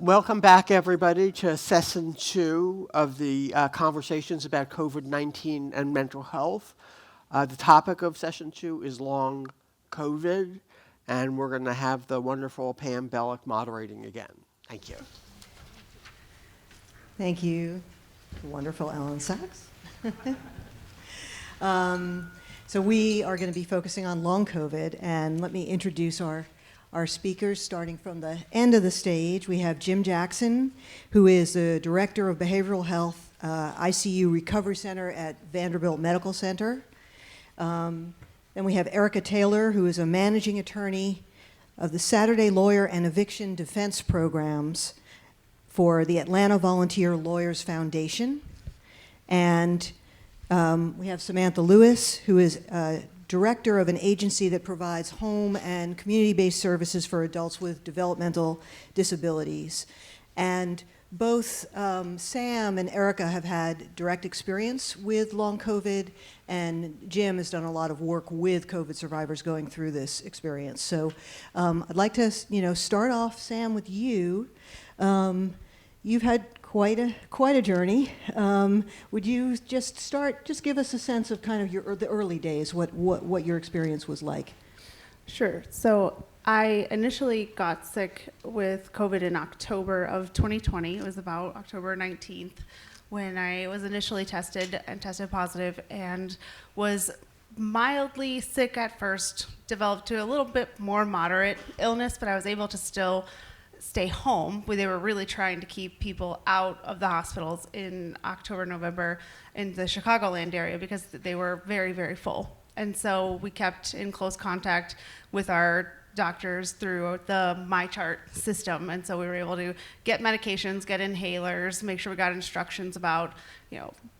Welcome back, everybody, to session 2 of the conversations about COVID-19 and mental health. The topic of session 2 is long COVID, and we're going to have the wonderful Pam Belluck moderating again. Thank you. Thank you, wonderful Ellen Sachs. So we are going to be focusing on long COVID, and let me introduce our speakers, starting from the end of the stage. We have Jim Jackson, who is the Director of Behavioral Health ICU Recovery Center at Vanderbilt Medical Center. Then we have Erica Taylor, who is a Managing Attorney of the Saturday Lawyer and Eviction Defense Programs for the Atlanta Volunteer Lawyers Foundation. And we have Samantha Lewis, who is director of an agency that provides home and community-based services for adults with developmental disabilities. And both Sam and Erica have had direct experience with long COVID, and Jim has done a lot of work with COVID survivors going through this experience. So I'd like to, start off, Sam, with you. You've had quite a journey. Would you just give us a sense of kind of the early days, what your experience was like? Sure. So I initially got sick with COVID in October of 2020. It was about October 19th when I was initially tested positive and was mildly sick at first, developed to a little bit more moderate illness, but I was able to still stay home. They were really trying to keep people out of the hospitals in October, November in the Chicagoland area because they were very, very full. And so we kept in close contact with our doctors through the MyChart system. And so we were able to get medications, get inhalers, make sure we got instructions about,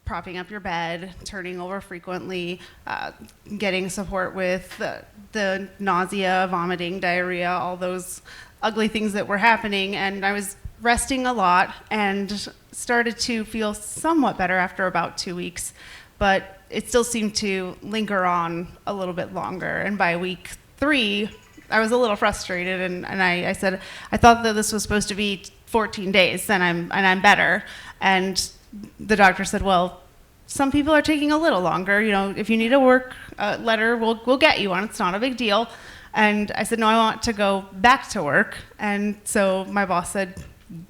propping up your bed, turning over frequently, getting support with the nausea, vomiting, diarrhea, all those ugly things that were happening. And I was resting a lot and started to feel somewhat better after about 2 weeks, but it still seemed to linger on a little bit longer. And by week 3, I was a little frustrated, and I said, I thought that this was supposed to be 14 days, and I'm better. And the doctor said, well, some people are taking a little longer. If you need a work letter, we'll get you one. It's not a big deal. And I said, no, I want to go back to work. And so my boss said,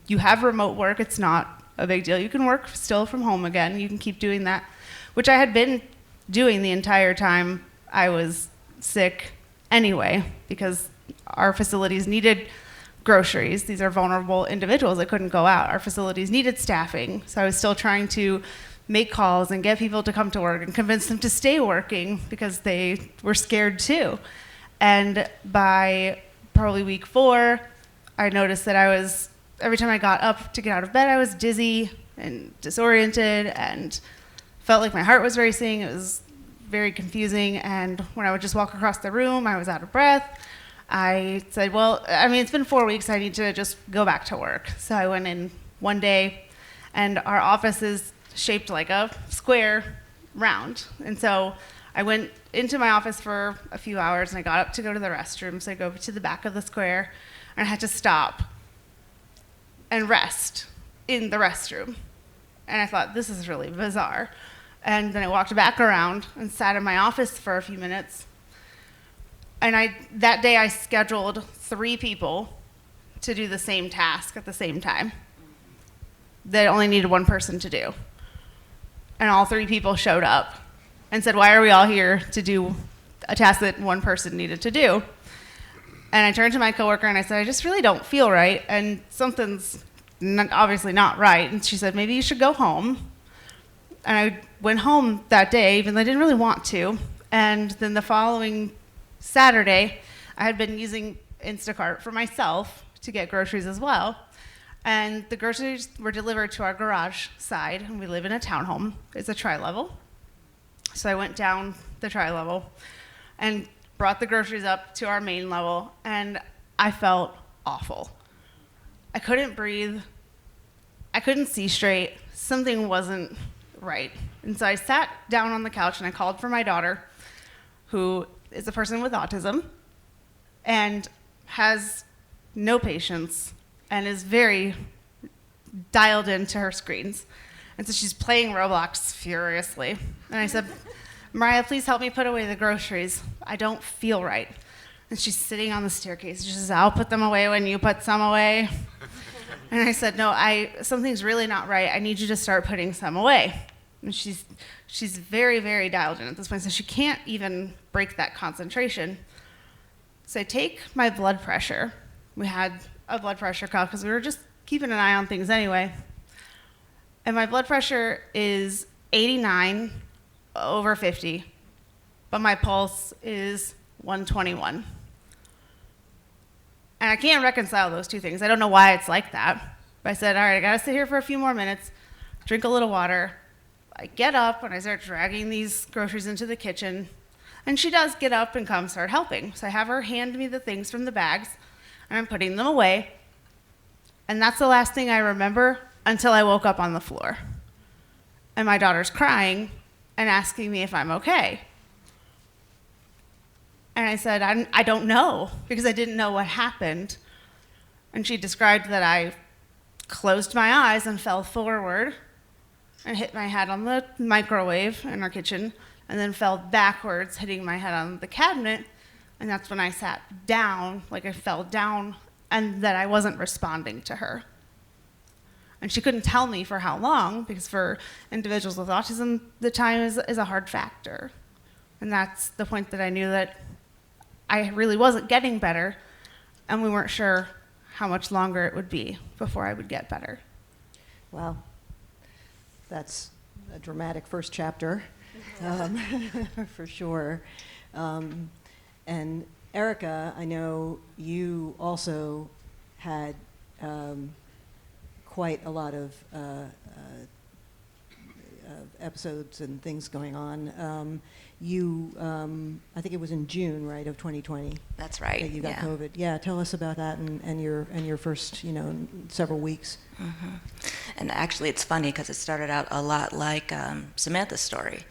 you have remote work. It's not a big deal. You can work still from home again. You can keep doing that, which I had been doing the entire time I was sick anyway, because our facilities needed groceries. These are vulnerable individuals that couldn't go out. Our facilities needed staffing. So I was still trying to make calls and get people to come to work and convince them to stay working because they were scared too. And by probably week 4, I noticed that every time I got up to get out of bed, I was dizzy and disoriented and felt like my heart was racing. It was very confusing. And when I would just walk across the room, I was out of breath. I said, it's been 4 weeks. I need to just go back to work. So I went in one day, and our office is shaped like a square round. And so I went into my office for a few hours, and I got up to go to the restroom. So I go to the back of the square, and I had to stop and rest in the restroom. And I thought, this is really bizarre. And then I walked back around and sat in my office for a few minutes. And that day I scheduled 3 people to do the same task at the same time that only needed one person to do. And all 3 people showed up and said, why are we all here to do a task that one person needed to do? And I turned to my coworker and I said, I just really don't feel right, and something's obviously not right. And she said, maybe you should go home. And I went home that day, even though I didn't really want to. And then the following Saturday, I had been using Instacart for myself to get groceries as well. And the groceries were delivered to our garage side, and we live in a townhome. It's a tri-level. So I went down the tri-level and brought the groceries up to our main level, and I felt awful. I couldn't breathe. I couldn't see straight. Something wasn't right. And so I sat down on the couch and I called for my daughter, who is a person with autism and has no patience, and is very dialed into her screens. And so she's playing Roblox furiously. And I said, Mariah, please help me put away the groceries. I don't feel right. And she's sitting on the staircase. She says, I'll put them away when you put some away. And I said, no, something's really not right. I need you to start putting some away. And she's very, very dialed in at this point, so she can't even break that concentration. So I take my blood pressure. We had a blood pressure cuff because we were just keeping an eye on things anyway. And my blood pressure is 89 over 50, but my pulse is 121. And I can't reconcile those two things. I don't know why it's like that. But I said, all right, I gotta sit here for a few more minutes, drink a little water. I get up and I start dragging these groceries into the kitchen. And she does get up and come start helping. So I have her hand me the things from the bags, and I'm putting them away. And that's the last thing I remember until I woke up on the floor. And my daughter's crying and asking me if I'm okay. And I said, I don't know, because I didn't know what happened. And she described that I closed my eyes and fell forward and hit my head on the microwave in our kitchen, and then fell backwards, hitting my head on the cabinet. And that's when I sat down, like I fell down, and that I wasn't responding to her. And she couldn't tell me for how long, because for individuals with autism, the time is a hard factor. And that's the point that I knew that I really wasn't getting better, and we weren't sure how much longer it would be before I would get better. Wow. That's a dramatic first chapter, for sure. And Erica, I know you also had quite a lot of episodes and things going on. I think it was in June, right, of 2020. That's right. That you got COVID. Yeah, tell us about that and your first, several weeks. Mm-hmm. And actually, it's funny because it started out a lot like Samantha's story,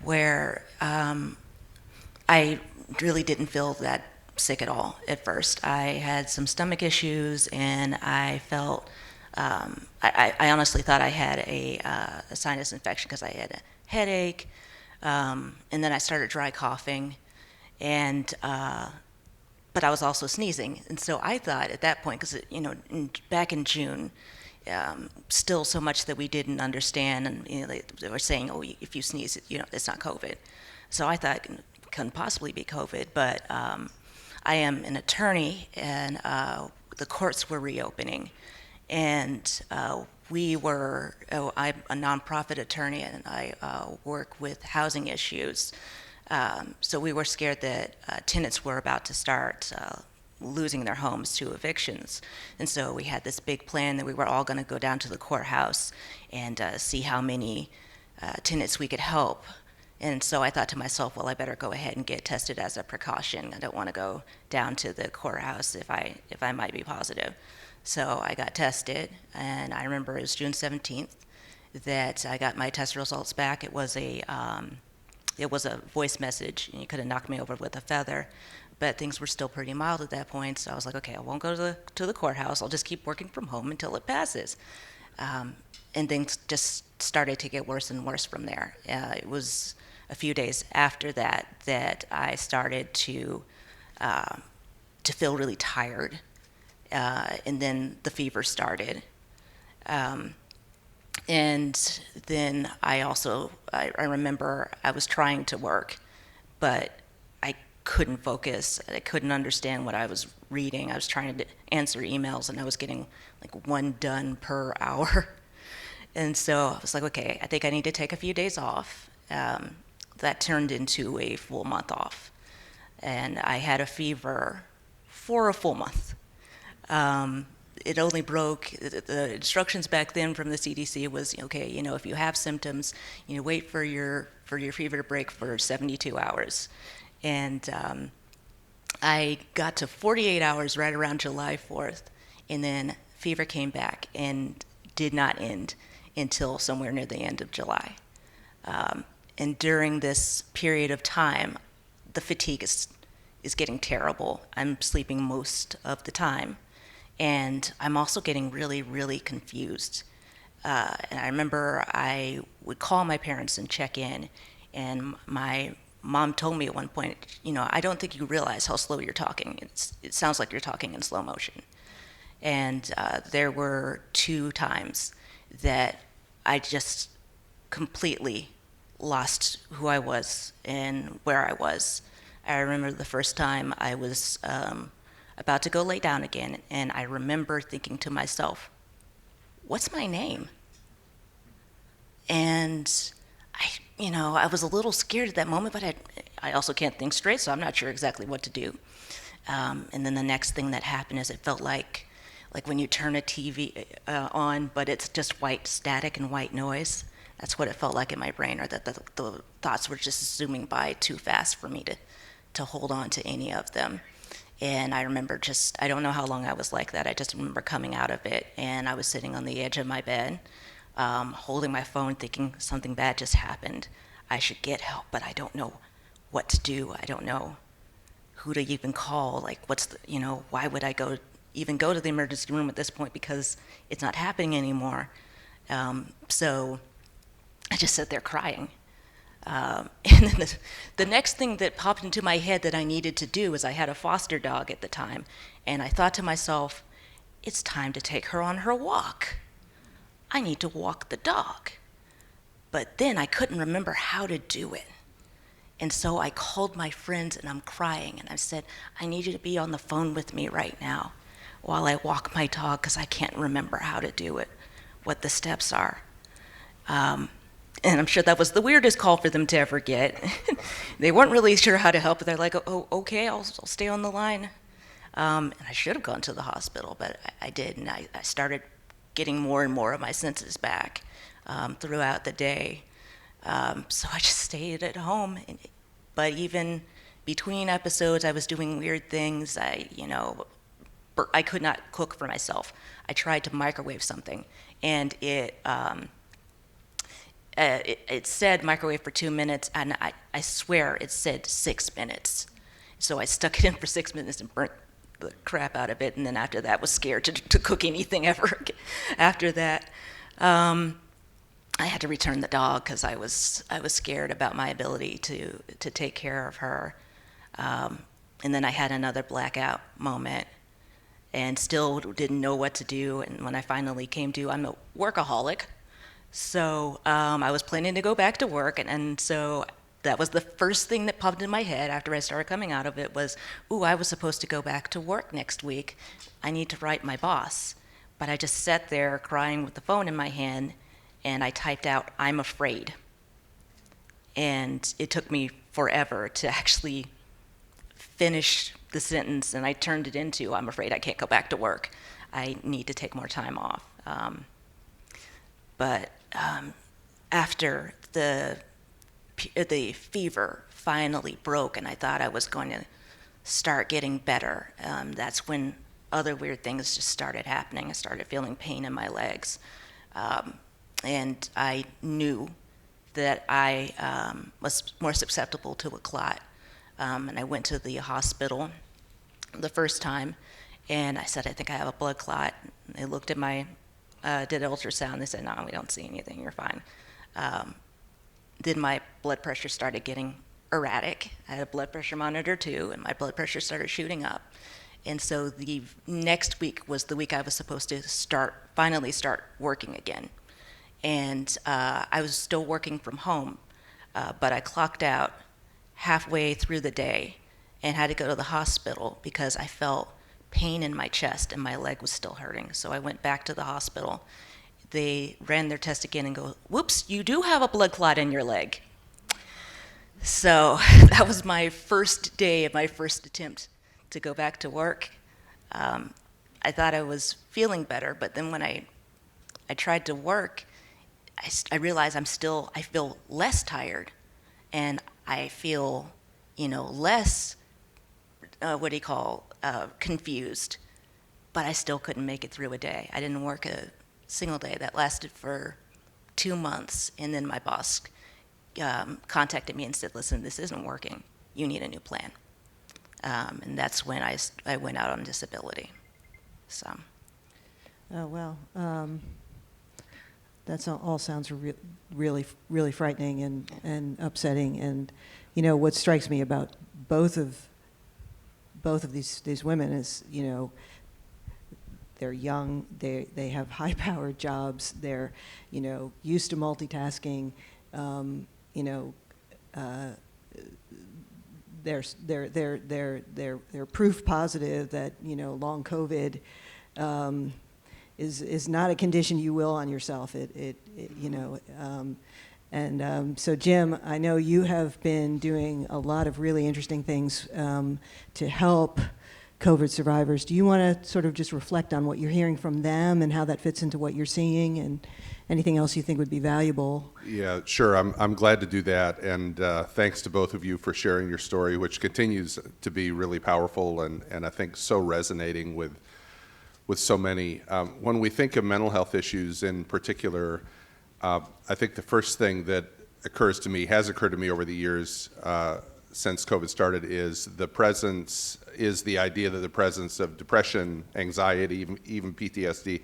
where I really didn't feel that sick at all at first. I had some stomach issues, and I felt, I honestly thought I had a sinus infection because I had a headache, and then I started dry coughing, and but I was also sneezing. And so I thought at that point, because back in June, still so much that we didn't understand, and they were saying, oh, if you sneeze, it's not COVID. So I thought it couldn't possibly be COVID, but I am an attorney, and the courts were reopening, and I'm a nonprofit attorney, and I work with housing issues. So we were scared that tenants were about to start losing their homes to evictions. And so we had this big plan that we were all going to go down to the courthouse and see how many tenants we could help. And so I thought to myself, well, I better go ahead and get tested as a precaution. I don't want to go down to the courthouse if I might be positive. So I got tested, and I remember it was June 17th that I got my test results back. It was a voice message, and you could have knocked me over with a feather, but things were still pretty mild at that point. So I was like, okay, I won't go to the courthouse. I'll just keep working from home until it passes. And things just started to get worse and worse from there. It was a few days after that I started to feel really tired, and then the fever started. And then I remember I was trying to work, but I couldn't focus. I couldn't understand what I was reading. I was trying to answer emails, and I was getting like one done per hour. And so I was like, okay, I think I need to take a few days off. That turned into a full month off. And I had a fever for a full month. It only broke, the instructions back then from the CDC was, okay, if you have symptoms, wait for your fever to break for 72 hours. And I got to 48 hours right around July 4th, and then fever came back and did not end until somewhere near the end of July. And during this period of time, the fatigue is getting terrible. I'm sleeping most of the time. And I'm also getting really, really confused. And I remember I would call my parents and check in, and my mom told me at one point, I don't think you realize how slow you're talking. It sounds like you're talking in slow motion. And there were 2 times that I just completely lost who I was and where I was. I remember the first time I was about to go lay down again, and I remember thinking to myself, what's my name? And I was a little scared at that moment, but I also can't think straight, so I'm not sure exactly what to do. And then the next thing that happened is it felt like when you turn a TV on, but it's just white static and white noise. That's what it felt like in my brain, or that the thoughts were just zooming by too fast for me to hold on to any of them. And I remember I don't know how long I was like that. I just remember coming out of it, and I was sitting on the edge of my bed, holding my phone, thinking something bad just happened. I should get help, but I don't know what to do. I don't know who to even call. Like, why would I even go to the emergency room at this point, because it's not happening anymore. So I just sat there crying. And then the next thing that popped into my head that I needed to do is I had a foster dog at the time, and I thought to myself, it's time to take her on her walk. I need to walk the dog. But then I couldn't remember how to do it. And so I called my friends, and I'm crying, and I said, I need you to be on the phone with me right now while I walk my dog, because I can't remember how to do it, what the steps are. And I'm sure that was the weirdest call for them to ever get. They weren't really sure how to help, but they're like, oh, okay, I'll stay on the line. And I should have gone to the hospital, but I didn't. I started getting more and more of my senses back throughout the day. So I just stayed at home. But even between episodes, I was doing weird things. I could not cook for myself. I tried to microwave something, and it said microwave for 2 minutes, and I swear it said 6 minutes. So I stuck it in for 6 minutes and burnt the crap out of it, and then after that was scared to cook anything ever after that. I had to return the dog because I was scared about my ability to take care of her. And then I had another blackout moment and still didn't know what to do. And when I finally came to, I'm a workaholic. So I was planning to go back to work, and so that was the first thing that popped in my head after I started coming out of it was, I was supposed to go back to work next week. I need to write my boss. But I just sat there crying with the phone in my hand, and I typed out, I'm afraid. And it took me forever to actually finish the sentence, and I turned it into, I'm afraid I can't go back to work. I need to take more time off. But after the fever finally broke and I thought I was going to start getting better, that's when other weird things just started happening. I started feeling pain in my legs. And I knew that I was more susceptible to a clot. And I went to the hospital the first time, and I said, I think I have a blood clot. They looked at did an ultrasound. They said, no, we don't see anything, you're fine. Then my blood pressure started getting erratic. I had a blood pressure monitor too, and my blood pressure started shooting up. And so the next week was the week I was supposed to finally start working again. And I was still working from home, but I clocked out halfway through the day and had to go to the hospital because I felt pain in my chest and my leg was still hurting. So I went back to the hospital. They ran their test again and go, whoops, you do have a blood clot in your leg. So that was my first day of my first attempt to go back to work. I thought I was feeling better, but then when I tried to work, I realized I feel less tired, and I feel, less, confused, but I still couldn't make it through a day. I didn't work a single day. That lasted for 2 months, and then my boss contacted me and said, listen, this isn't working. You need a new plan. And that's when I went out on disability. So, Oh, well, that all sounds really frightening and upsetting. And, you know, what strikes me about both of these women is, you know, they're young, they have high-powered jobs, they're, you know, used to multitasking, you know, they're proof positive that, you know, long COVID is not a condition you will on yourself. You know, so Jim, I know you have been doing a lot of really interesting things to help COVID survivors. Do you want to sort of just reflect on what you're hearing from them and how that fits into what you're seeing, and anything else you think would be valuable? Yeah, sure. I'm glad to do that, and thanks to both of you for sharing your story, which continues to be really powerful and I think so resonating with so many. When we think of mental health issues in particular, I think the first thing that has occurred to me over the years since COVID started is the idea that the presence of depression, anxiety, even PTSD,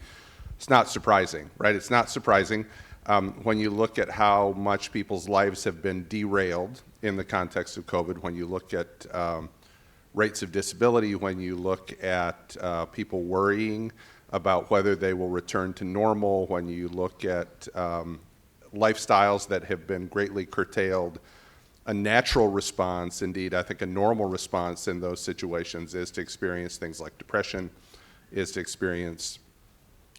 it's not surprising, right? It's not surprising when you look at how much people's lives have been derailed in the context of COVID, when you look at rates of disability, when you look at people worrying about whether they will return to normal, when you look at lifestyles that have been greatly curtailed. A natural response, indeed, I think a normal response in those situations is to experience things like depression, is to experience,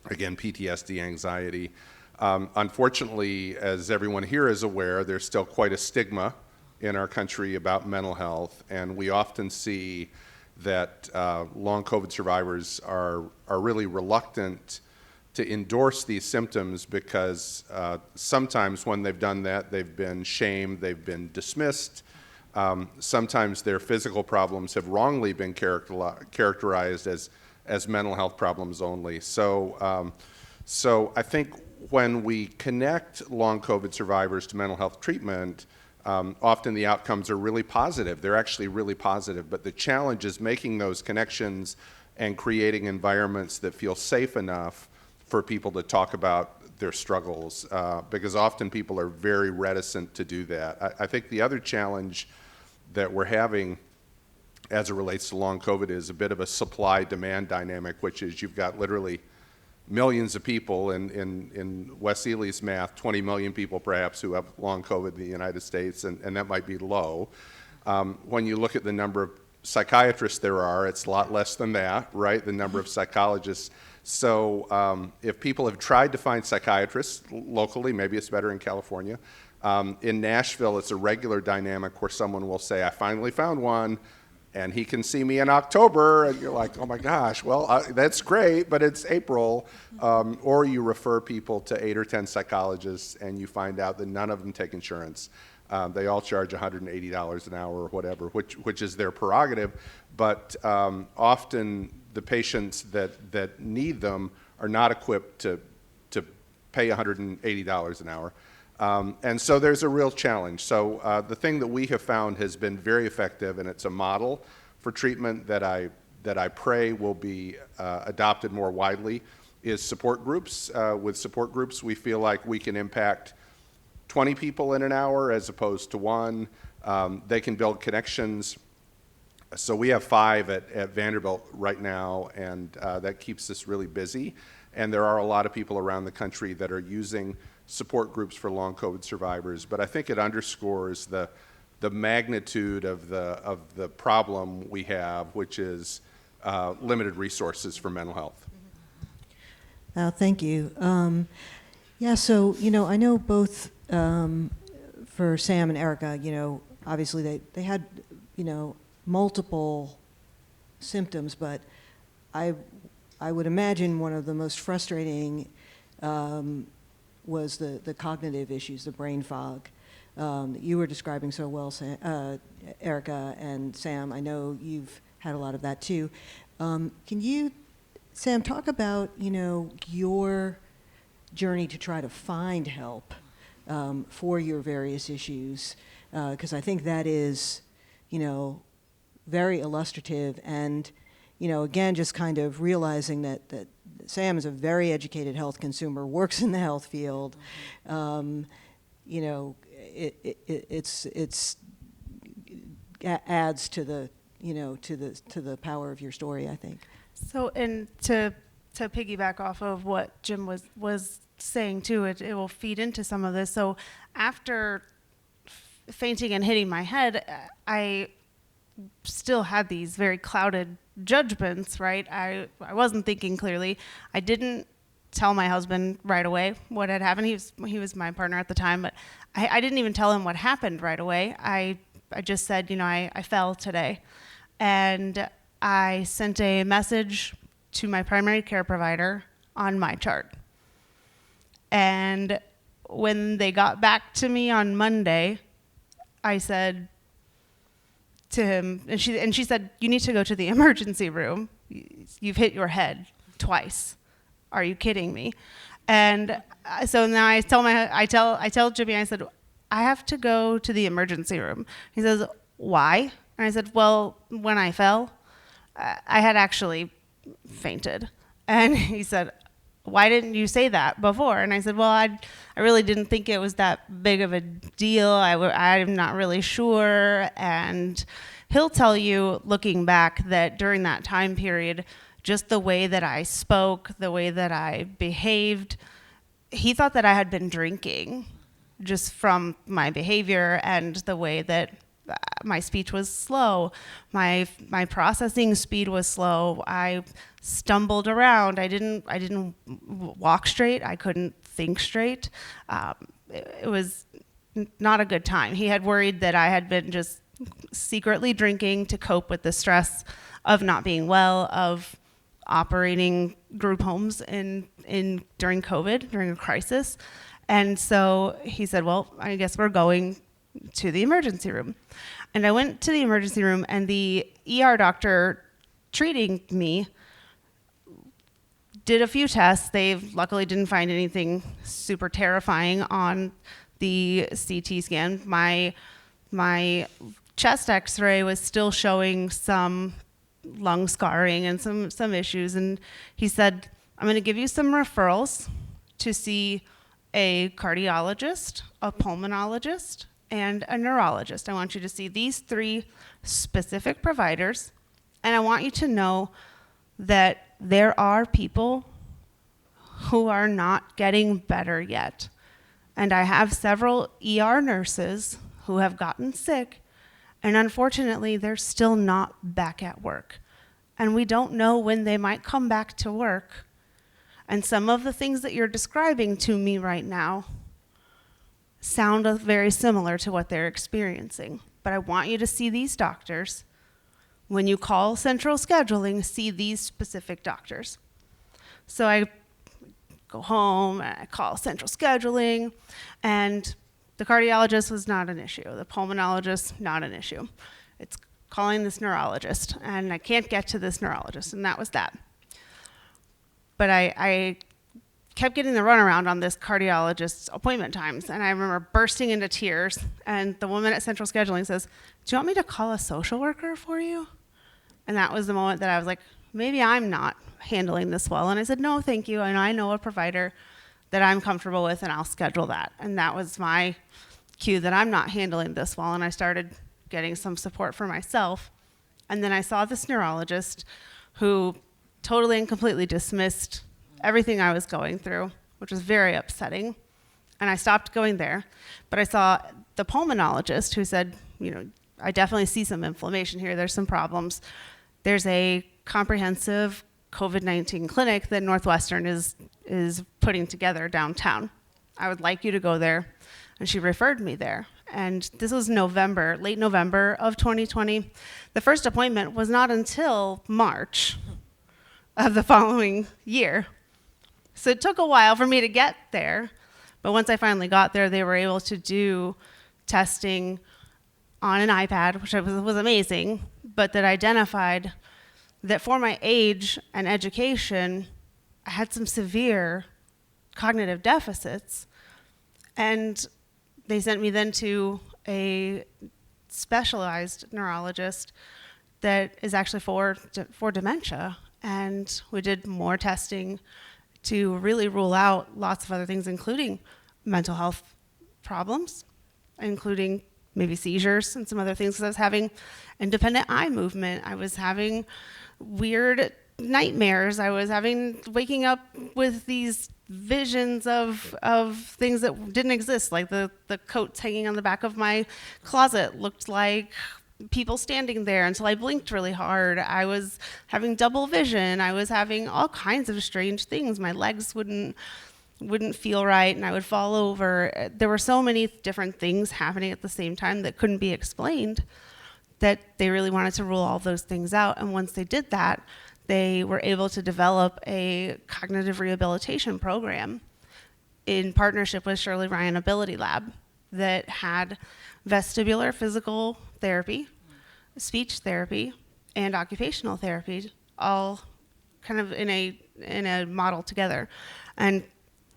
again, PTSD, anxiety. Unfortunately, as everyone here is aware, there's still quite a stigma in our country about mental health, and we often see that long COVID survivors are really reluctant to endorse these symptoms because sometimes when they've done that, they've been shamed, they've been dismissed. Sometimes their physical problems have wrongly been characterized as mental health problems only. So I think when we connect long COVID survivors to mental health treatment, often the outcomes are really positive. They're actually really positive, but the challenge is making those connections and creating environments that feel safe enough for people to talk about their struggles, because often people are very reticent to do that. I think the other challenge that we're having as it relates to long COVID is a bit of a supply-demand dynamic, which is you've got literally millions of people, in Wes Ely's math, 20 million people perhaps who have long COVID in the United States, and that might be low. When you look at the number of psychiatrists there are, it's a lot less than that, right? The number of psychologists. So if people have tried to find psychiatrists locally, maybe it's better in California. In Nashville, it's a regular dynamic where someone will say, I finally found one, and he can see me in October, and you're like, oh my gosh, well, that's great, but it's April. Or you refer people to 8 or 10 psychologists, and you find out that none of them take insurance. They all charge $180 an hour or whatever, which is their prerogative, but often the patients that need them are not equipped to pay $180 an hour. And so there's a real challenge. So the thing that we have found has been very effective, and it's a model for treatment that I pray will be adopted more widely, is support groups. With support groups, we feel like we can impact 20 people in an hour as opposed to 1. They can build connections. So we have 5 at Vanderbilt right now, and that keeps us really busy. And there are a lot of people around the country that are using support groups for long COVID survivors. But I think it underscores the magnitude of the problem we have, which is limited resources for mental health. Thank you. Yeah, so, you know, I know both for Sam and Erica, you know, obviously they had, you know, multiple symptoms, but I would imagine one of the most frustrating was the cognitive issues, the brain fog that you were describing so well, Erica and Sam. I know you've had a lot of that too. Can you, Sam, talk about, you know, your journey to try to find help for your various issues? Because I think that is, you know, very illustrative, and again, just kind of realizing that Sam is a very educated health consumer, works in the health field. It's adds to the to the power of your story, I think. So, and to piggyback off of what Jim was saying too, it will feed into some of this. So after fainting and hitting my head, I still had these very clouded judgments, right? I wasn't thinking clearly. I didn't tell my husband right away what had happened. He was my partner at the time, but I didn't even tell him what happened right away. I just said, I fell today. And I sent a message to my primary care provider on my chart. And when they got back to me on Monday, I said to him, and she said, "You need to go to the emergency room. You've hit your head twice. Are you kidding me?" And so now I tell Jimmy, I said, "I have to go to the emergency room." He says, "Why?" And I said, "Well, when I fell, I had actually fainted." And he said, "Why didn't you say that before?" And I said, "Well, I really didn't think it was that big of a deal. I'm not really sure." And he'll tell you, looking back, that during that time period, just the way that I spoke, the way that I behaved, he thought that I had been drinking just from my behavior and the way that my speech was slow. My processing speed was slow. I stumbled around. I didn't walk straight. I couldn't think straight. It was not a good time. He had worried that I had been just secretly drinking to cope with the stress of not being well, of operating group homes during COVID, during a crisis. And so he said, "Well, I guess we're going to the emergency room." And I went to the emergency room, and the ER doctor treating me did a few tests. They luckily didn't find anything super terrifying on the CT scan. My chest x-ray was still showing some lung scarring and some issues. And he said, "I'm going to give you some referrals to see a cardiologist, a pulmonologist, and a neurologist. I want you to see these 3 specific providers, and I want you to know that there are people who are not getting better yet. And I have several ER nurses who have gotten sick, and unfortunately, they're still not back at work. And we don't know when they might come back to work. And some of the things that you're describing to me right now sound very similar to what they're experiencing. But I want you to see these doctors. When you call central scheduling, see these specific doctors." So I go home and I call central scheduling, and the cardiologist was not an issue. The pulmonologist, not an issue. It's calling this neurologist, and I can't get to this neurologist, and that was that. But I kept getting the runaround on this cardiologist's appointment times, and I remember bursting into tears, and the woman at central scheduling says, "Do you want me to call a social worker for you?" And that was the moment that I was like, maybe I'm not handling this well. And I said, "No, thank you. And I know a provider that I'm comfortable with, and I'll schedule that." And that was my cue that I'm not handling this well. And I started getting some support for myself. And then I saw this neurologist who totally and completely dismissed everything I was going through, which was very upsetting. And I stopped going there. But I saw the pulmonologist who said, "I definitely see some inflammation here. There's some problems. There's a comprehensive COVID-19 clinic that Northwestern is putting together downtown. I would like you to go there." And she referred me there. And this was late November of 2020. The first appointment was not until March of the following year. So it took a while for me to get there. But once I finally got there, they were able to do testing on an iPad, which was amazing, but that identified that for my age and education, I had some severe cognitive deficits. And they sent me then to a specialized neurologist that is actually for dementia. And we did more testing to really rule out lots of other things, including mental health problems, including maybe seizures and some other things. Because I was having independent eye movement. I was having weird nightmares. I was waking up with these visions of things that didn't exist, like the coats hanging on the back of my closet looked like people standing there until I blinked really hard. I was having double vision. I was having all kinds of strange things. My legs wouldn't feel right, and I would fall over. There were so many different things happening at the same time that couldn't be explained, that they really wanted to rule all those things out. And once they did that, they were able to develop a cognitive rehabilitation program in partnership with Shirley Ryan Ability Lab that had vestibular physical therapy, speech therapy, and occupational therapy, all kind of in a model together. And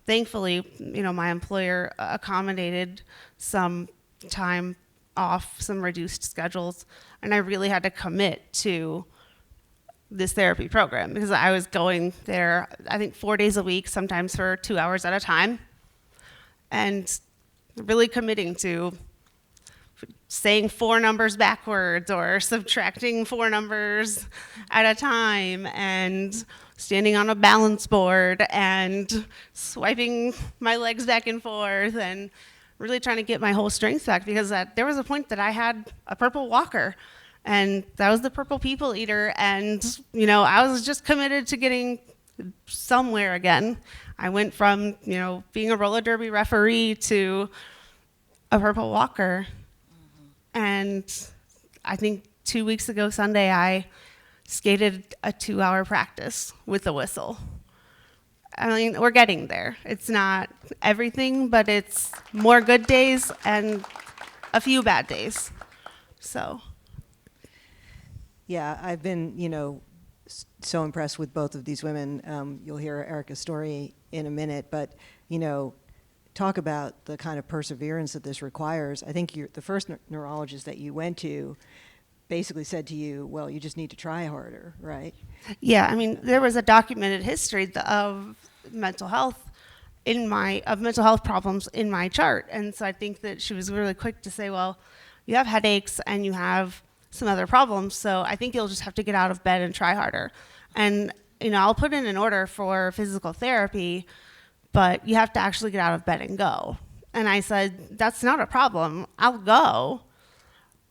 thankfully, my employer accommodated some time off, some reduced schedules, and I really had to commit to this therapy program because I was going there, I think 4 days a week, sometimes for 2 hours at a time, and really committing to saying 4 numbers backwards or subtracting 4 numbers at a time and standing on a balance board and swiping my legs back and forth and really trying to get my whole strength back, because there was a point that I had a purple walker, and that was the purple people eater, and I was just committed to getting somewhere again. I went from being a roller derby referee to a purple walker. And I think 2 weeks ago Sunday, I skated a 2-hour practice with a whistle. I mean, we're getting there. It's not everything, but it's more good days and a few bad days. So. Yeah, I've been, so impressed with both of these women. You'll hear Erica's story in a minute, but, talk about the kind of perseverance that this requires. I think the first neurologist that you went to basically said to you, well, you just need to try harder, right? Yeah, I mean, there was a documented history of mental health mental health problems in my chart. And so I think that she was really quick to say, well, you have headaches and you have some other problems, so I think you'll just have to get out of bed and try harder. And, I'll put in an order for physical therapy, but you have to actually get out of bed and go. And I said, that's not a problem. I'll go.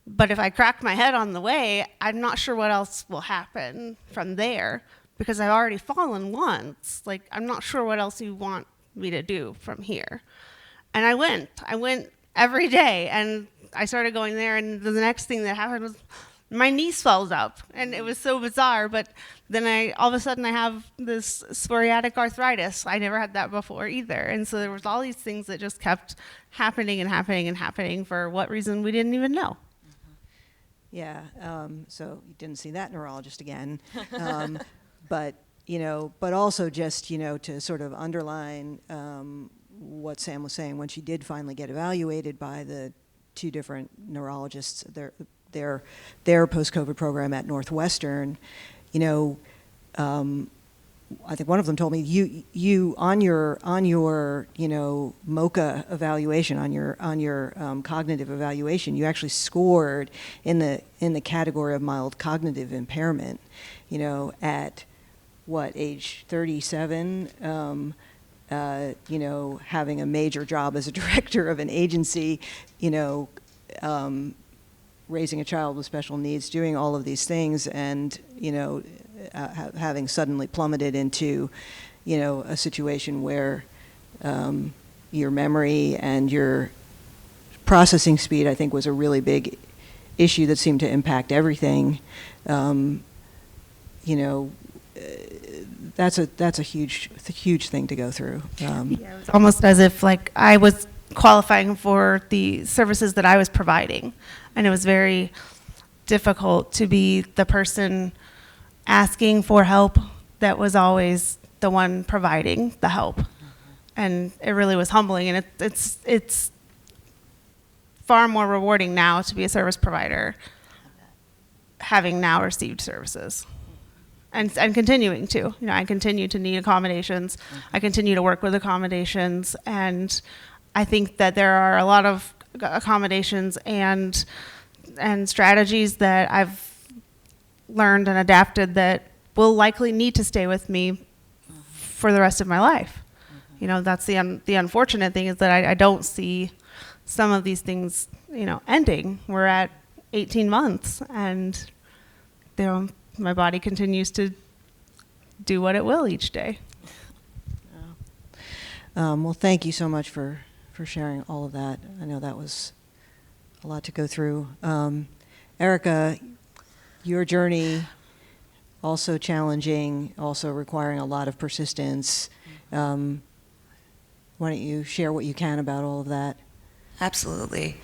But if I crack my head on the way, I'm not sure what else will happen from there, because I've already fallen once. Like, I'm not sure what else you want me to do from here. And I went every day, and I started going there, and the next thing that happened was my knee swelled up, and it was so bizarre. But then all of a sudden I have this psoriatic arthritis. I never had that before either. And so there was all these things that just kept happening and happening and happening for what reason we didn't even know. Yeah, so you didn't see that neurologist again. But also just, to sort of underline what Sam was saying, when she did finally get evaluated by the 2 different neurologists, their post-COVID program at Northwestern, I think one of them told me you on your MoCA evaluation, on your cognitive evaluation, you actually scored in the category of mild cognitive impairment, at age 37, having a major job as a director of an agency, raising a child with special needs, doing all of these things, and having suddenly plummeted into a situation where your memory and your processing speed, I think, was a really big issue that seemed to impact everything. That's a huge thing to go through. It was almost as if I was qualifying for the services that I was providing, and it was very difficult to be the person asking for help that was always the one providing the help. And it really was humbling, and it's far more rewarding now to be a service provider. having now received services. And continuing to, I continue to need accommodations. I continue to work with accommodations, and I think that there are a lot of accommodations and strategies that I've learned and adapted that will likely need to stay with me for the rest of my life. That's the unfortunate thing, is that I don't see some of these things, ending. We're at 18 months, and my body continues to do what it will each day. Well, thank you so much for sharing all of that. I know that was a lot to go through. Erica, your journey, also challenging, also requiring a lot of persistence. Why don't you share what you can about all of that? Absolutely.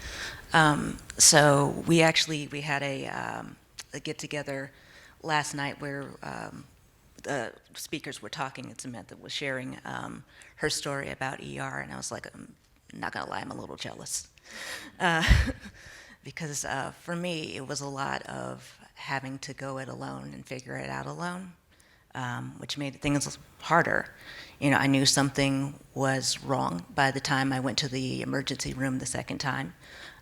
So we had a get-together last night where the speakers were talking, and Samantha was sharing her story about ER, and I was like, I'm not gonna lie, I'm a little jealous. Because for me, it was a lot of having to go it alone and figure it out alone, which made things harder. I knew something was wrong by the time I went to the emergency room the second time.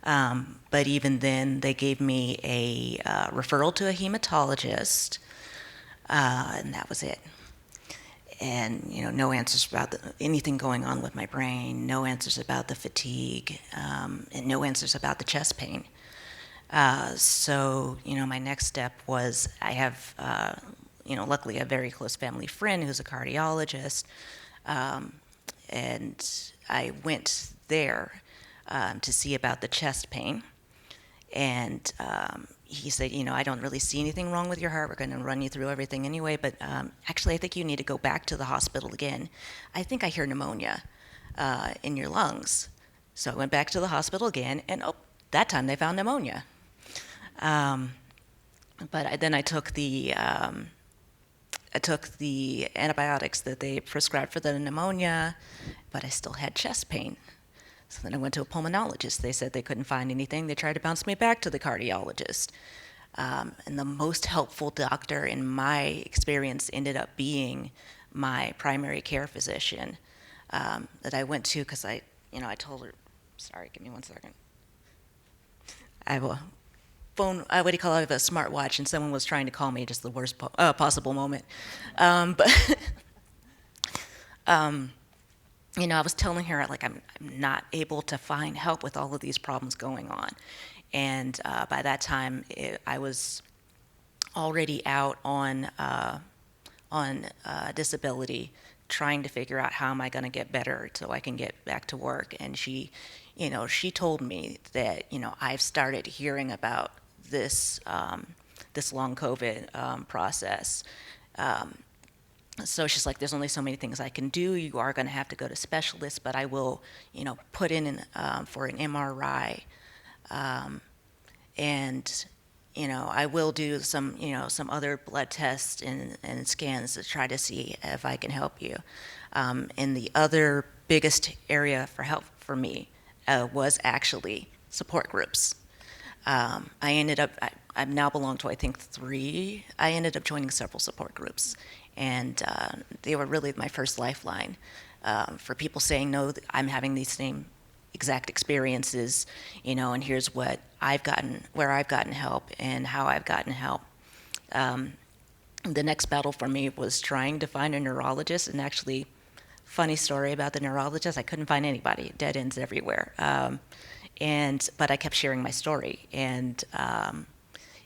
But even then, they gave me a referral to a hematologist, and that was it. And no answers about anything going on with my brain, no answers about the fatigue, and no answers about the chest pain. So my next step was, I have luckily a very close family friend who's a cardiologist, and I went there to see about the chest pain. And he said, I don't really see anything wrong with your heart. We're going to run you through everything anyway, but actually I think you need to go back to the hospital again. I think I hear pneumonia in your lungs. So I went back to the hospital again, and that time they found pneumonia. But then I took the antibiotics that they prescribed for the pneumonia, but I still had chest pain. So then I went to a pulmonologist. They said they couldn't find anything. They tried to bounce me back to the cardiologist. And the most helpful doctor in my experience ended up being my primary care physician that I went to, because I told her, sorry, give me 1 second. I have a phone, what do you call it? I have a smartwatch, and someone was trying to call me just the worst possible moment. I was telling her, I'm not able to find help with all of these problems going on. And by that time, I was already out on disability, trying to figure out how am I going to get better so I can get back to work. And she told me that, I've started hearing about this long COVID process. So she's like, there's only so many things I can do. You are going to have to go to specialists, but I will, put in for an MRI. And, I will do some other blood tests and scans to try to see if I can help you. And the other biggest area for help for me was actually support groups. I now belong to, I think, 3. I ended up joining several support groups. And they were really my first lifeline for people saying, no, I'm having these same exact experiences, and here's where I've gotten help and how I've gotten help. The next battle for me was trying to find a neurologist, and actually, funny story about the neurologist, I couldn't find anybody, dead ends everywhere. But I kept sharing my story, and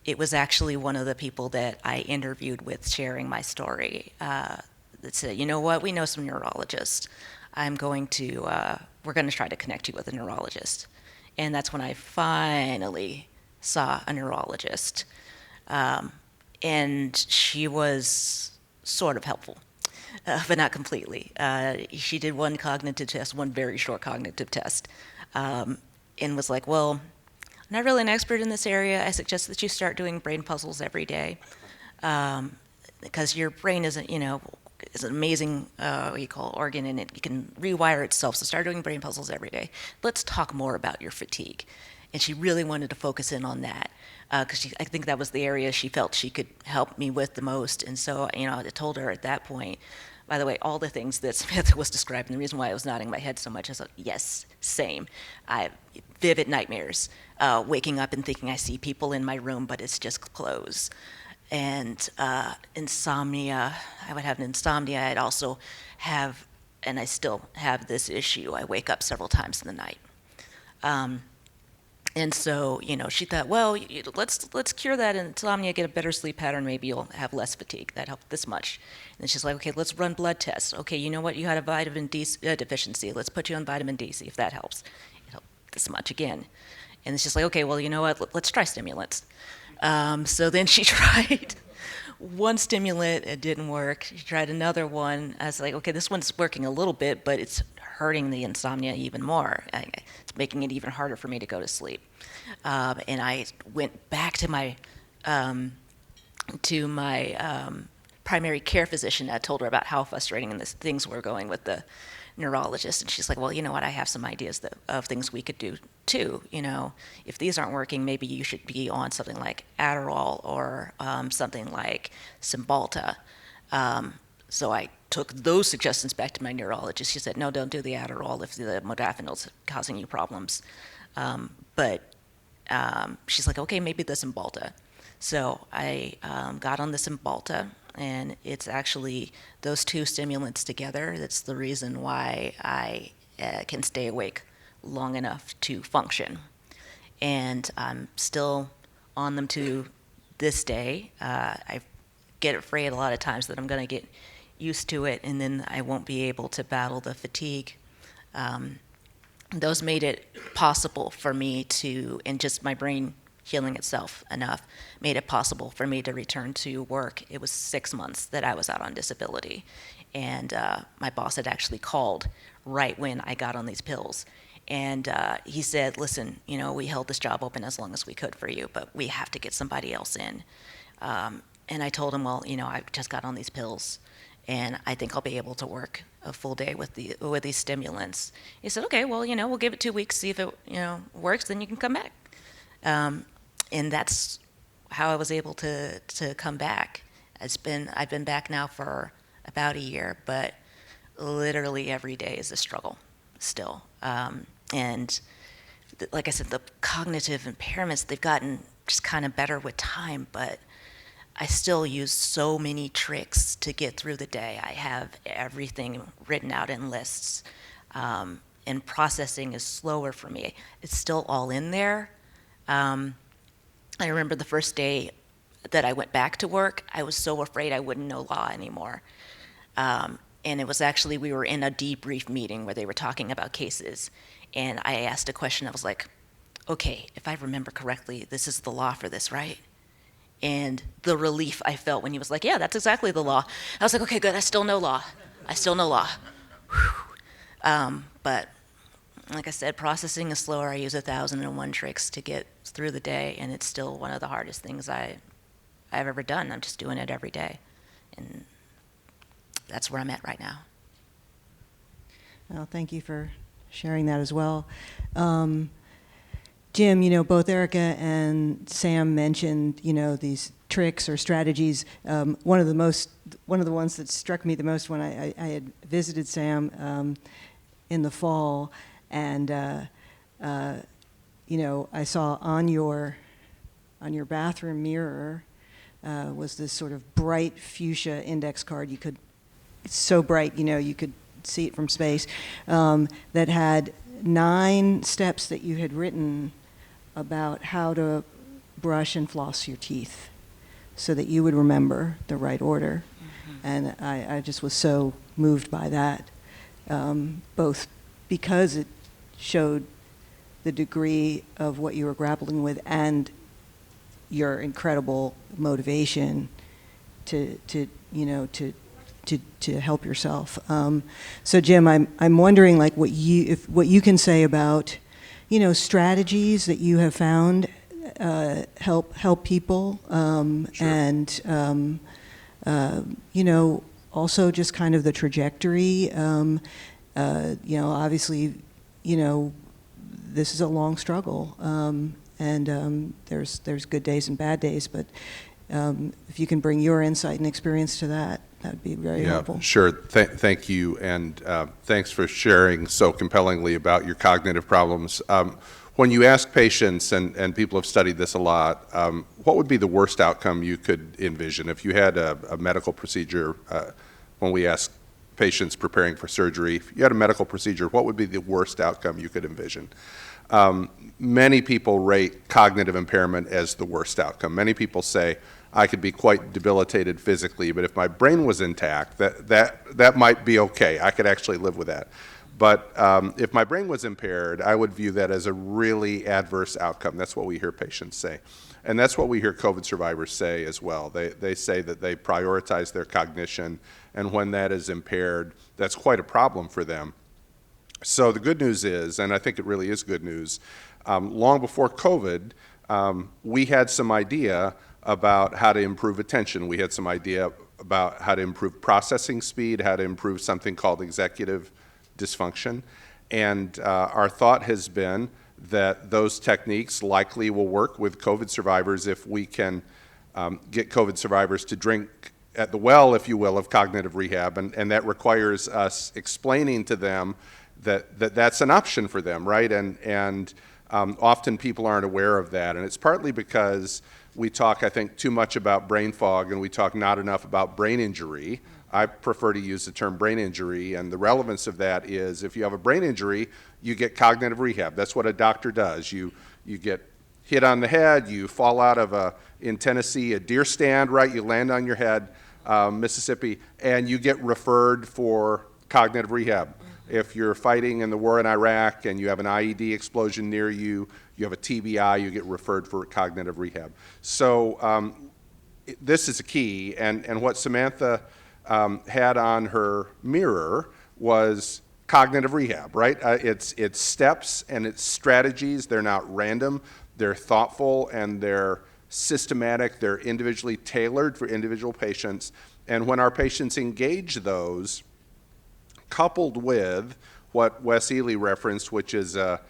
it was actually one of the people that I interviewed with sharing my story that said, you know what, we know some neurologists. We're going to try to connect you with a neurologist. And that's when I finally saw a neurologist. And she was sort of helpful, but not completely. She did one cognitive test, one very short cognitive test, and was like, well, I'm not really an expert in this area. I suggest that you start doing brain puzzles every day, because your brain is an amazing organ, and it can rewire itself. So start doing brain puzzles every day. Let's talk more about your fatigue. and she really wanted to focus in on that because I think that was the area she felt she could help me with the most. And so, I told her at that point, by the way, all the things that Samantha was describing, the reason why I was nodding my head so much is, yes, same. I have vivid nightmares, waking up and thinking I see people in my room, but it's just clothes. And insomnia, I would have insomnia. I'd also have, and I still have this issue, I wake up several times in the night. And so, she thought, well, let's cure that insomnia, get a better sleep pattern, maybe you'll have less fatigue. That helped this much. And she's like, okay, let's run blood tests. Okay, you know what, you had a vitamin D deficiency. Let's put you on vitamin D, see if that helps. It helped this much again. And it's just like, okay, well, you know what, let's try stimulants. So then she tried one stimulant, it didn't work. She tried another one. I was like, okay, this one's working a little bit, but it's hurting the insomnia even more. It's making it even harder for me to go to sleep. And I went back to my primary care physician. I told her about how frustrating things were going with the neurologist, and she's like, well, you know what, I have some ideas of things we could do too. If these aren't working, maybe you should be on something like Adderall or something like Cymbalta. So I took those suggestions back to my neurologist. She said, no, don't do the Adderall if the modafinil's causing you problems. But she's like, okay, maybe the Cymbalta. So I got on the Cymbalta, and it's actually those two stimulants together that's the reason why I can stay awake long enough to function. And I'm still on them to this day. I get afraid a lot of times that I'm going to get used to it, and then I won't be able to battle the fatigue. Those made it possible for me to, and just my brain healing itself enough, made it possible for me to return to work. It was 6 months that I was out on disability. And my boss had actually called right when I got on these pills. And he said, listen, we held this job open as long as we could for you, but we have to get somebody else in. And I told him, well, I just got on these pills, and I think I'll be able to work a full day with these stimulants. He said, okay, well, we'll give it 2 weeks, see if it, works, then you can come back. And that's how I was able to come back. I've been back now for about a year, but literally every day is a struggle still. And like I said, the cognitive impairments, they've gotten just kind of better with time, but I still use so many tricks to get through the day. I have everything written out in lists, and processing is slower for me. It's still all in there. I remember the first day that I went back to work, I was so afraid I wouldn't know law anymore. And it was actually, we were in a debrief meeting where they were talking about cases, and I asked a question. I was like, okay, if I remember correctly, this is the law for this, right? And the relief I felt when he was like, yeah, that's exactly the law. I was like, okay, good, I still know law. But like I said, processing is slower. I use 1,001 tricks to get through the day, and it's still one of the hardest things I've ever done. I'm just doing it every day, and that's where I'm at right now. Well, thank you for sharing that as well. Jim, both Erica and Sam mentioned, these tricks or strategies. One of the ones that struck me the most when I had visited Sam in the fall, and I saw on your bathroom mirror was this sort of bright fuchsia index card. It's so bright, you could see it from space, that had 9 steps that you had written about how to brush and floss your teeth so that you would remember the right order. Mm-hmm. And I just was so moved by that, both because it showed the degree of what you were grappling with and your incredible motivation to help yourself. So Jim, I'm wondering what you can say about strategies that you have found help people, and also just kind of the trajectory. Obviously, this is a long struggle, and there's good days and bad days, but if you can bring your insight and experience to that, that would be very helpful. Sure. Thank you, and thanks for sharing so compellingly about your cognitive problems. When you ask patients, and people have studied this a lot, what would be the worst outcome you could envision? If you had a medical procedure, when we ask patients preparing for surgery, if you had a medical procedure, what would be the worst outcome you could envision? Many people rate cognitive impairment as the worst outcome. Many people say, I could be quite debilitated physically, but if my brain was intact, that might be okay. I could actually live with that. But if my brain was impaired, I would view that as a really adverse outcome. That's what we hear patients say. And that's what we hear COVID survivors say as well. They say that they prioritize their cognition, and when that is impaired, that's quite a problem for them. So the good news is, and I think it really is good news, long before COVID, we had some idea about how to improve attention. We had some idea about how to improve processing speed, how to improve something called executive dysfunction. And our thought has been that those techniques likely will work with COVID survivors if we can get COVID survivors to drink at the well, if you will, of cognitive rehab. And that requires us explaining to them that's an option for them, right? And often people aren't aware of that. And it's partly because we talk, I think, too much about brain fog, and we talk not enough about brain injury. I prefer to use the term brain injury, and the relevance of that is if you have a brain injury, you get cognitive rehab. That's what a doctor does. You get hit on the head, you fall out of in Tennessee, a deer stand, right? You land on your head, Mississippi, and you get referred for cognitive rehab. If you're fighting in the war in Iraq and you have an IED explosion near you, you have a TBI, you get referred for cognitive rehab. So this is a key, and what Samantha had on her mirror was cognitive rehab, right? It's steps and it's strategies. They're not random. They're thoughtful and they're systematic. They're individually tailored for individual patients. And when our patients engage those, coupled with what Wes Ely referenced, which is a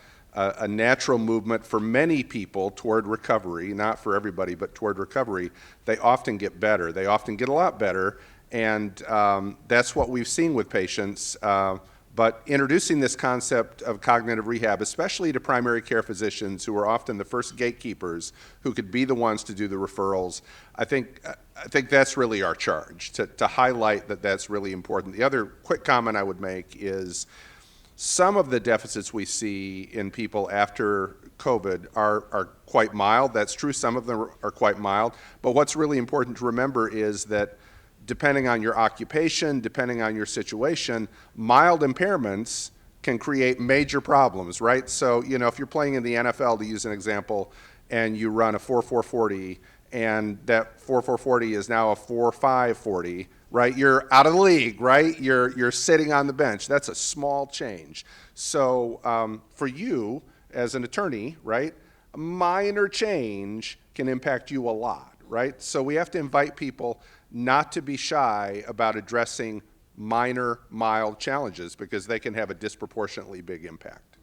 natural movement for many people toward recovery, not for everybody, but toward recovery, they often get better. They often get a lot better, and that's what we've seen with patients. But introducing this concept of cognitive rehab, especially to primary care physicians who are often the first gatekeepers who could be the ones to do the referrals, I think that's really our charge, to highlight that that's really important. The other quick comment I would make is some of the deficits we see in people after COVID are quite mild. That's true. Some of them are quite mild. But what's really important to remember is that depending on your occupation, depending on your situation, mild impairments can create major problems, right? So, if you're playing in the NFL, to use an example, and you run a 4.440, and that 4.440 is now a 4.540, right? You're out of the league, right? You're sitting on the bench. That's a small change. So for you as an attorney, right, a minor change can impact you a lot, right? So we have to invite people not to be shy about addressing minor, mild challenges because they can have a disproportionately big impact.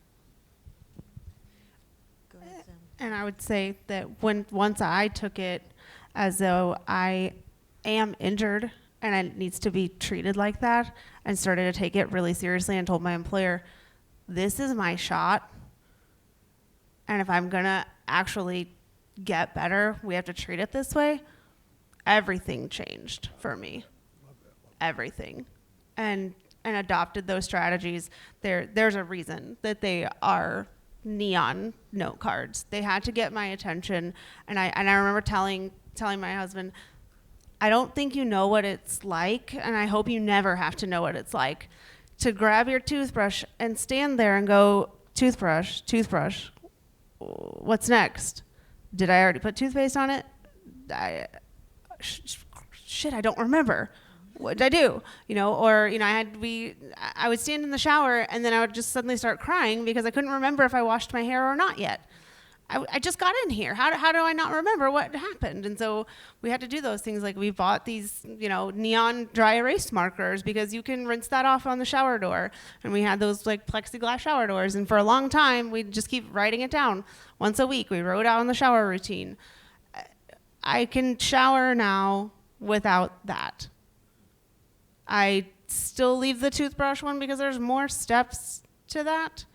Go ahead, Sam. And I would say that once I took it as though I am injured and it needs to be treated like that, and started to take it really seriously and told my employer, this is my shot, and if I'm gonna actually get better, we have to treat it this way, everything changed for me. Everything. And adopted those strategies. There's a reason that they are neon note cards. They had to get my attention, and I remember telling my husband, I don't think you know what it's like, and I hope you never have to know what it's like to grab your toothbrush and stand there and go, toothbrush, what's next? Did I already put toothpaste on it? Shit, I don't remember. What did I do? I would stand in the shower and then I would just suddenly start crying because I couldn't remember if I washed my hair or not yet. I just got in here. How do I not remember what happened? And so we had to do those things. Like we bought these, neon dry erase markers because you can rinse that off on the shower door. And we had those like plexiglass shower doors. And for a long time, we'd just keep writing it down. Once a week, we wrote out on the shower routine. I can shower now without that. I still leave the toothbrush one because there's more steps to that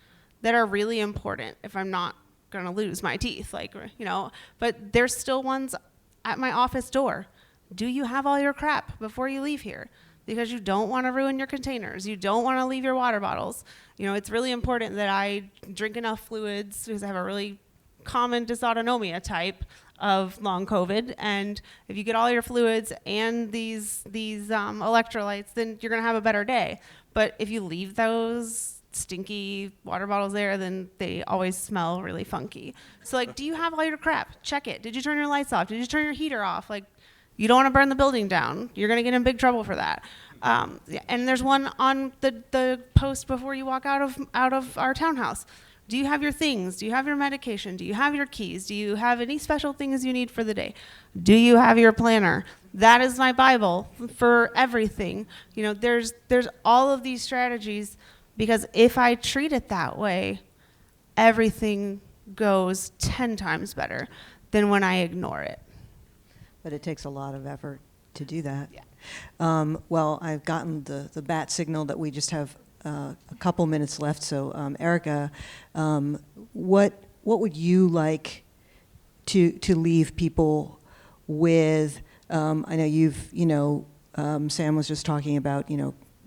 are really important if I'm not gonna lose my teeth, but there's still ones at my office door. Do you have all your crap before you leave here? Because you don't want to ruin your containers. You don't want to leave your water bottles. It's really important that I drink enough fluids because I have a really common dysautonomia type of long COVID. And if you get all your fluids and these electrolytes, then you're going to have a better day. But if you leave those stinky water bottles there, then they always smell really funky. So do you have all your crap? Check it. Did you turn your lights off? Did you turn your heater off? You don't want to burn the building down. You're going to get in big trouble for that. And there's one on the post before you walk out of our townhouse. Do you have your things? Do you have your medication? Do you have your keys? Do you have any special things you need for the day? Do you have your planner? That is my Bible for everything. There's all of these strategies. Because if I treat it that way, everything goes 10 times better than when I ignore it. But it takes a lot of effort to do that. Yeah. Well, I've gotten the bat signal that we just have a couple minutes left. So, Erica, what would you like to leave people with? I know you've, Sam was just talking about,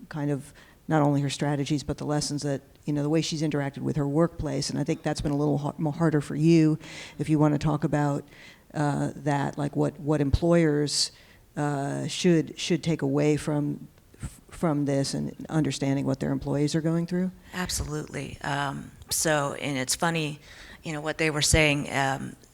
kind of not only her strategies, but the lessons that, the way she's interacted with her workplace. And I think that's been a little more harder for you if you want to talk about that, like what employers should take away from this and understanding what their employees are going through. Absolutely. And it's funny, what they were saying.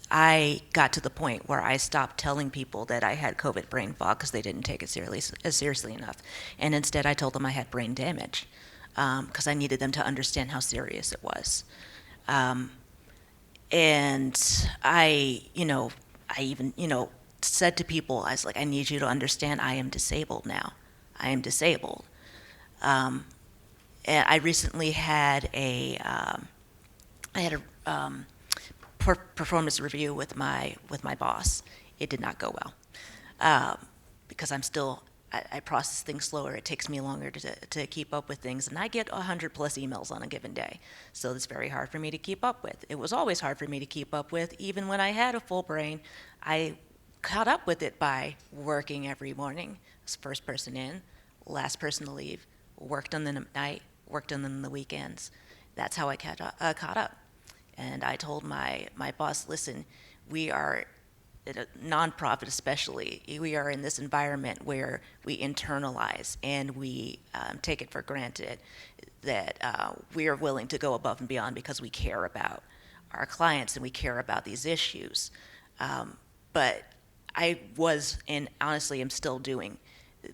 I got to the point where I stopped telling people that I had COVID brain fog because they didn't take it seriously enough. And instead I told them I had brain damage because I needed them to understand how serious it was. And I even, said to people, I was like, I need you to understand I am disabled now. I am disabled. And I recently had performance review with my boss. It did not go well because I process things slower. It takes me longer to keep up with things, and I get 100+ emails on a given day. So it's very hard for me to keep up with. It was always hard for me to keep up with, even when I had a full brain. I caught up with it by working every morning. I was first person in, last person to leave. Worked on them at night, worked on them on the weekends. That's how I caught up. And I told my boss, listen, we are, at a nonprofit especially, we are in this environment where we internalize and we take it for granted that we are willing to go above and beyond because we care about our clients and we care about these issues. But I was, and honestly am still doing,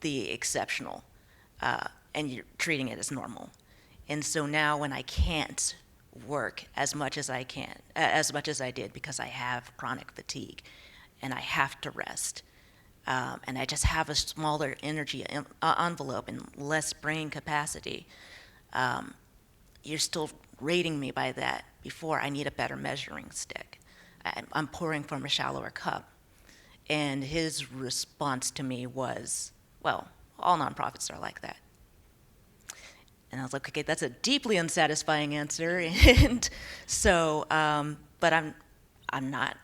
the exceptional, and you're treating it as normal. And so now when I can't work as much as I did because I have chronic fatigue and I have to rest, and I just have a smaller energy envelope and less brain capacity, you're still rating me by that before I need a better measuring stick. I'm pouring from a shallower cup. And his response to me was, well, all nonprofits are like that. And I was like, okay, that's a deeply unsatisfying answer. And so, but I'm not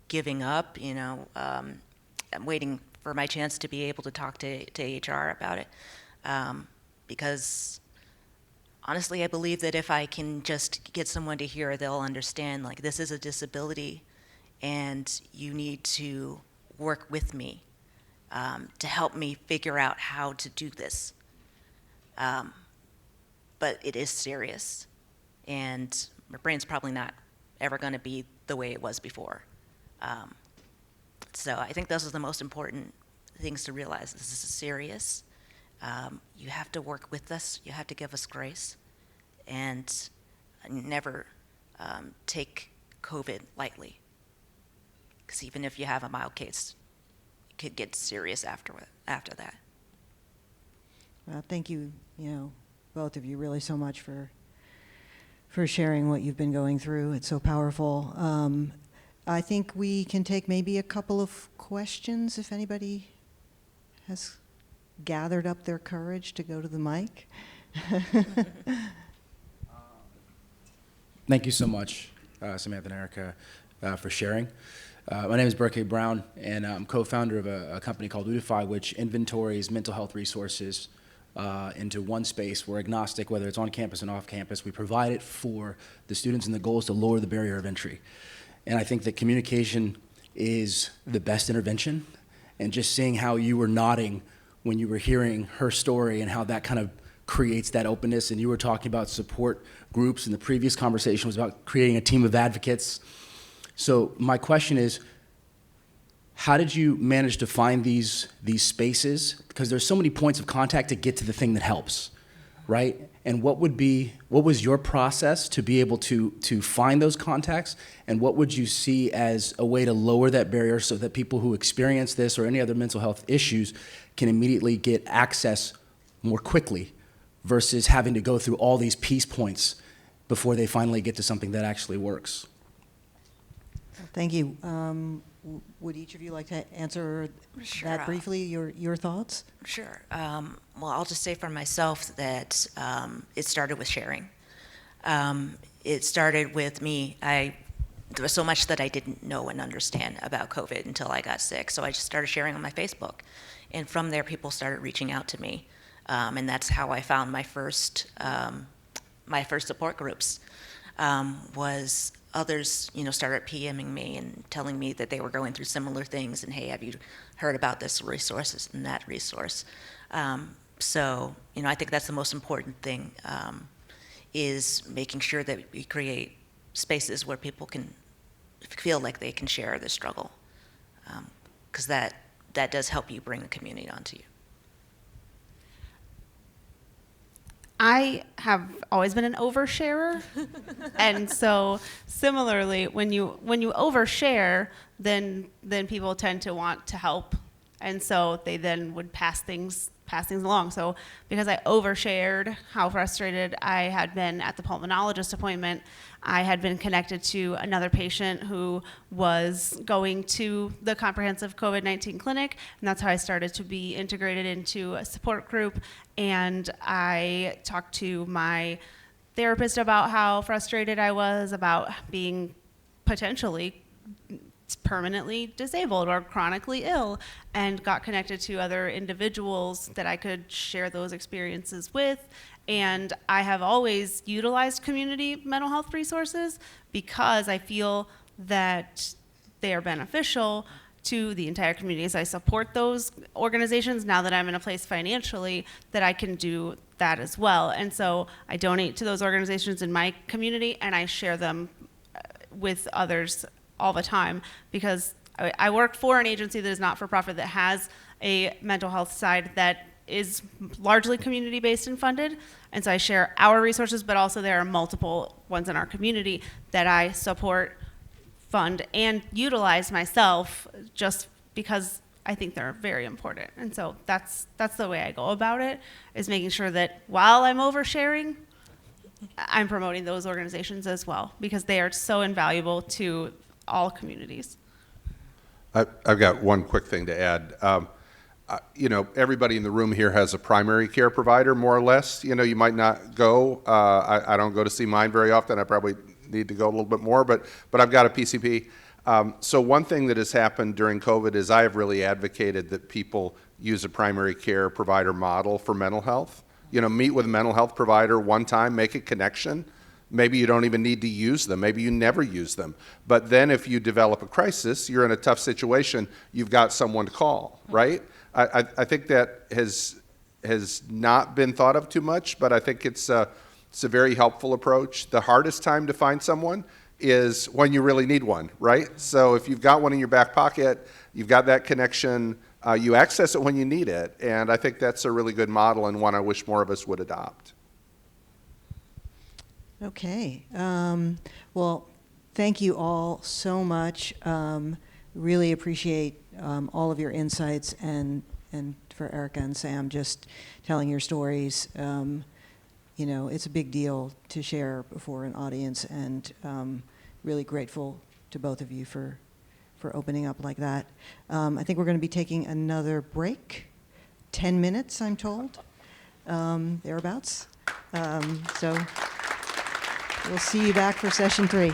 giving up, I'm waiting for my chance to be able to talk to HR about it. Because honestly, I believe that if I can just get someone to hear, they'll understand, like, this is a disability and you need to work with me to help me figure out how to do this. But it is serious, and my brain's probably not ever going to be the way it was before. So I think those are the most important things to realize. This is serious. You have to work with us. You have to give us grace, and never take COVID lightly. Because even if you have a mild case, it could get serious after that. Well, thank you, both of you really so much for sharing what you've been going through. It's so powerful. I think we can take maybe a couple of questions if anybody has gathered up their courage to go to the mic. Thank you so much, Samantha and Erica, for sharing. My name is Berke Brown, and I'm co-founder of a company called Udify, which inventories mental health resources into one space. We're agnostic, whether it's on campus and off campus. We provide it for the students, and the goal is to lower the barrier of entry. And I think that communication is the best intervention. And just seeing how you were nodding when you were hearing her story and how that kind of creates that openness. And you were talking about support groups, and the previous conversation was about creating a team of advocates. So my question is, how did you manage to find these spaces? Because there's so many points of contact to get to the thing that helps, right? And what was your process to be able to find those contacts? And what would you see as a way to lower that barrier so that people who experience this or any other mental health issues can immediately get access more quickly versus having to go through all these piece points before they finally get to something that actually works? Thank you. Would each of you like to answer Sure. that briefly, your thoughts? Sure. Well, I'll just say for myself that it started with sharing. It started with me. There was so much that I didn't know and understand about COVID until I got sick. So I just started sharing on my Facebook. And from there, people started reaching out to me. And that's how I found my first support groups, was others, started PMing me and telling me that they were going through similar things, and hey, have you heard about this resource and that resource? So, I think that's the most important thing, is making sure that we create spaces where people can feel like they can share the struggle, because that does help you bring the community onto you. I have always been an oversharer, and so similarly, when you overshare, then people tend to want to help, and so they then would pass things along. So because I overshared how frustrated I had been at the pulmonologist appointment, I had been connected to another patient who was going to the comprehensive COVID-19 clinic, and that's how I started to be integrated into a support group. And I talked to my therapist about how frustrated I was about being potentially permanently disabled or chronically ill, and got connected to other individuals that I could share those experiences with. And I have always utilized community mental health resources because I feel that they are beneficial to the entire community. As I support those organizations, now that I'm in a place financially that I can do that as well. And so I donate to those organizations in my community, and I share them with others all the time, because I work for an agency that is not for profit that has a mental health side that is largely community based and funded. And so I share our resources, but also there are multiple ones in our community that I support, fund, and utilize myself, just because I think they're very important. And so that's the way I go about it, is making sure that while I'm oversharing, I'm promoting those organizations as well, because they are so invaluable to all communities. I've got one quick thing to add. Everybody in the room here has a primary care provider, more or less. You might not go. I don't go to see mine very often. I probably need to go a little bit more, but I've got a PCP. So one thing that has happened during COVID is I have really advocated that people use a primary care provider model for mental health. Meet with a mental health provider one time, make a connection. Maybe you don't even need to use them. Maybe you never use them. But then if you develop a crisis, you're in a tough situation, you've got someone to call, right? I think that has not been thought of too much, but I think it's a very helpful approach. The hardest time to find someone is when you really need one, right? So if you've got one in your back pocket, you've got that connection, you access it when you need it. And I think that's a really good model, and one I wish more of us would adopt. Okay. Well, thank you all so much. Really appreciate all of your insights, and for Erica and Sam just telling your stories. You know, it's a big deal to share before an audience, and really grateful to both of you for opening up like that. I think we're going to be taking another break, 10 minutes, I'm told, thereabouts. So we'll see you back for session 3.